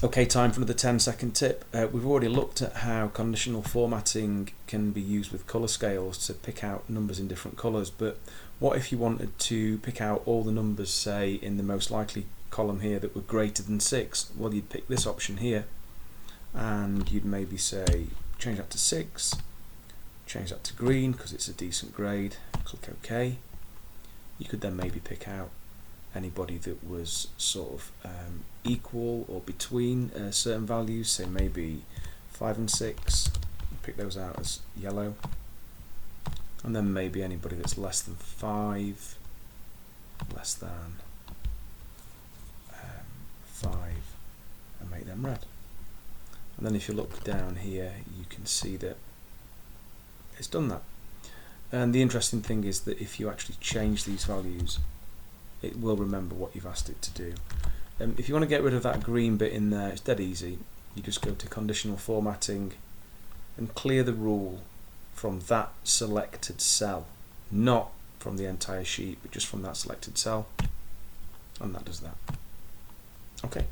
Okay, time for another 10-second tip. We've already looked at how conditional formatting can be used with colour scales to pick out numbers in different colours, but what if you wanted to pick out all the numbers, say, in the most likely column here that were greater than 6? Well, you'd pick this option here, and you'd maybe say, change that to 6, change that to green because it's a decent grade, click OK. You could then maybe pick out anybody that was sort of equal or between certain values, say maybe 5 and 6, pick those out as yellow, and then maybe anybody that's less than 5, less than 5, and make them red. And then if you look down here, you can see that it's done that. And the interesting thing is that if you actually change these values, it will remember what you've asked it to do. If you want to get rid of that green bit in there, it's dead easy. You just go to conditional formatting and clear the rule from that selected cell, not from the entire sheet, but just from that selected cell, and that does that. Okay.